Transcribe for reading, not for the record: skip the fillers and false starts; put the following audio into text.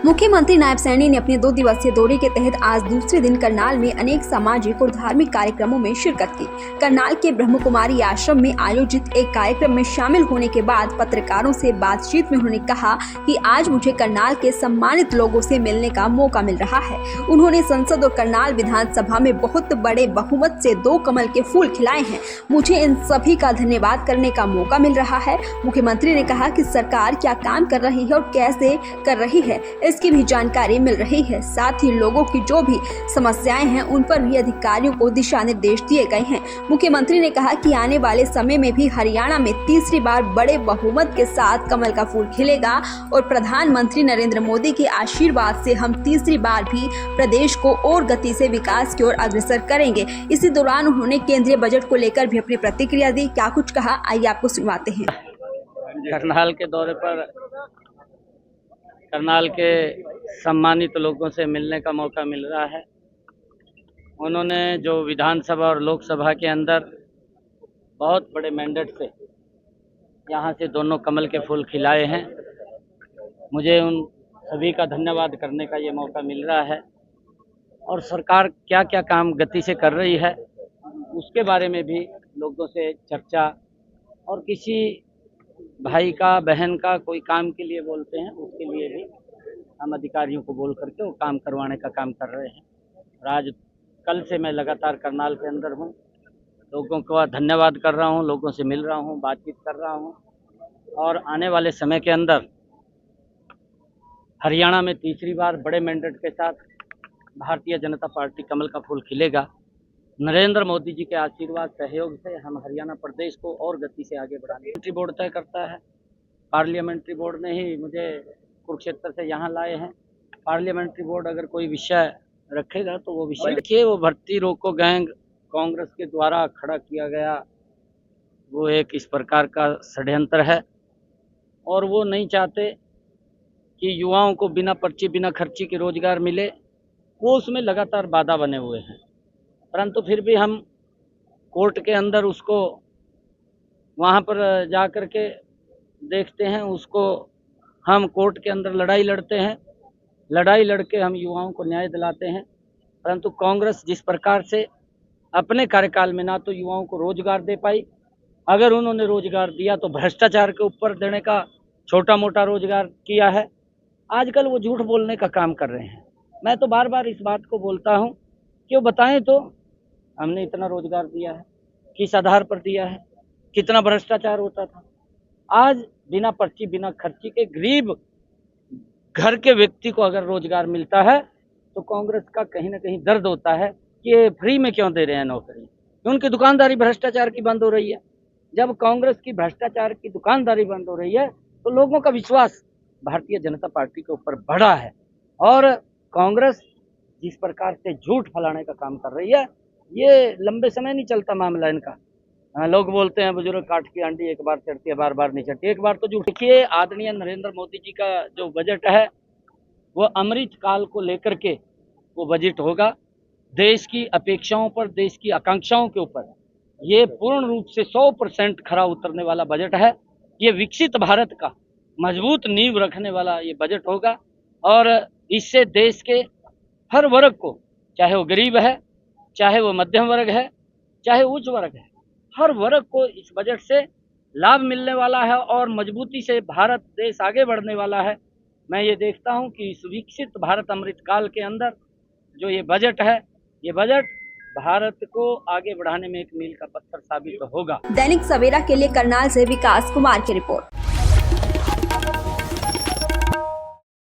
मुख्यमंत्री नायब सैनी ने अपने 2 दिवसीय दौरे के तहत आज दूसरे दिन करनाल में अनेक सामाजिक और धार्मिक कार्यक्रमों में शिरकत की। करनाल के ब्रह्म कुमारी आश्रम में आयोजित एक कार्यक्रम में शामिल होने के बाद पत्रकारों से बातचीत में उन्होंने कहा कि आज मुझे करनाल के सम्मानित लोगों से मिलने का मौका मिल रहा है। उन्होंने संसद और करनाल विधानसभा में बहुत बड़े बहुमत से 2 कमल के फूल खिलाए हैं। मुझे इन सभी का धन्यवाद करने का मौका मिल रहा है। मुख्यमंत्री ने कहा कि सरकार क्या काम कर रही है और कैसे कर रही है, इसकी भी जानकारी मिल रही है। साथ ही लोगों की जो भी समस्याएं हैं उन पर भी अधिकारियों को दिशा निर्देश दिए गए हैं। मुख्यमंत्री ने कहा कि आने वाले समय में भी हरियाणा में तीसरी बार बड़े बहुमत के साथ कमल का फूल खिलेगा और प्रधानमंत्री नरेंद्र मोदी के आशीर्वाद से हम तीसरी बार भी प्रदेश को और गति से विकास की ओर अग्रसर करेंगे। इसी दौरान उन्होंने केंद्रीय बजट को लेकर भी अपनी प्रतिक्रिया दी। क्या कुछ कहा, आइए आपको सुनवाते हैं। करनाल के दौरे पर करनाल के सम्मानित लोगों से मिलने का मौका मिल रहा है। उन्होंने जो विधानसभा और लोकसभा के अंदर बहुत बड़े मैंडेट से यहाँ से दोनों कमल के फूल खिलाए हैं, मुझे उन सभी का धन्यवाद करने का ये मौका मिल रहा है। और सरकार क्या क्या काम गति से कर रही है उसके बारे में भी लोगों से चर्चा, और किसी भाई का बहन का कोई काम के लिए बोलते हैं उसके लिए भी हम अधिकारियों को बोल करके वो काम करवाने का काम कर रहे हैं। और आज कल से मैं लगातार करनाल के अंदर हूँ, लोगों का धन्यवाद कर रहा हूँ, लोगों से मिल रहा हूँ, बातचीत कर रहा हूँ। और आने वाले समय के अंदर हरियाणा में तीसरी बार बड़े मैंडेट के साथ भारतीय जनता पार्टी कमल का फूल खिलेगा। नरेंद्र मोदी जी के आशीर्वाद सहयोग से हम हरियाणा प्रदेश को और गति से आगे बढ़ाएंगे। पार्लियामेंट्री बोर्ड तय करता है। पार्लियामेंट्री बोर्ड ने ही मुझे कुरुक्षेत्र से यहाँ लाए हैं। पार्लियामेंट्री बोर्ड अगर कोई विषय रखेगा तो वो विषय देखिए, वो भर्ती रोको गैंग कांग्रेस के द्वारा खड़ा किया गया, वो एक इस प्रकार का षड्यंत्र है। और वो नहीं चाहते कि युवाओं को बिना पर्ची बिना खर्ची के रोजगार मिले, वो उसमें लगातार बाधा बने हुए हैं। परंतु फिर भी हम कोर्ट के अंदर उसको वहाँ पर जा कर के देखते हैं, उसको हम कोर्ट के अंदर लड़ाई लड़ते हैं, लड़ाई लड़के हम युवाओं को न्याय दिलाते हैं। परंतु कांग्रेस जिस प्रकार से अपने कार्यकाल में ना तो युवाओं को रोजगार दे पाई, अगर उन्होंने रोजगार दिया तो भ्रष्टाचार के ऊपर देने का छोटा मोटा रोजगार किया है। आजकल वो झूठ बोलने का काम कर रहे हैं। मैं तो बार बार इस बात को बोलता हूँ कि वो बताएं तो हमने इतना रोजगार दिया है, किस आधार पर दिया है, कितना भ्रष्टाचार होता था। आज बिना पर्ची बिना खर्ची के गरीब घर के व्यक्ति को अगर रोजगार मिलता है तो कांग्रेस का कहीं ना कहीं दर्द होता है कि ये फ्री में क्यों दे रहे हैं नौकरी। उनकी दुकानदारी भ्रष्टाचार की बंद हो रही है। जब कांग्रेस की भ्रष्टाचार की दुकानदारी बंद हो रही है तो लोगों का विश्वास भारतीय जनता पार्टी के ऊपर बढ़ा है। और कांग्रेस जिस प्रकार से झूठ फैलाने का काम कर रही है, ये लंबे समय नहीं चलता मामला इनका। लोग बोलते हैं बुजुर्ग काठ की आंडी एक बार चढ़ती है बार बार नहीं चढ़ती। एक बार तो झूठ। देखिए, आदरणीय नरेंद्र मोदी जी का जो बजट है वो अमृत काल को लेकर के वो बजट होगा। देश की अपेक्षाओं पर, देश की आकांक्षाओं के ऊपर ये पूर्ण रूप से 100% खरा उतरने वाला बजट है। ये विकसित भारत का मजबूत नींव रखने वाला ये बजट होगा। और इससे देश के हर वर्ग को, चाहे वो गरीब है, चाहे वो मध्यम वर्ग है, चाहे उच्च वर्ग है, हर वर्ग को इस बजट से लाभ मिलने वाला है और मजबूती से भारत देश आगे बढ़ने वाला है। मैं ये देखता हूं कि इस विकसित भारत अमृत काल के अंदर जो ये बजट है, ये बजट भारत को आगे बढ़ाने में एक मील का पत्थर साबित होगा। दैनिक सवेरा के लिए करनाल से विकास कुमार की रिपोर्ट।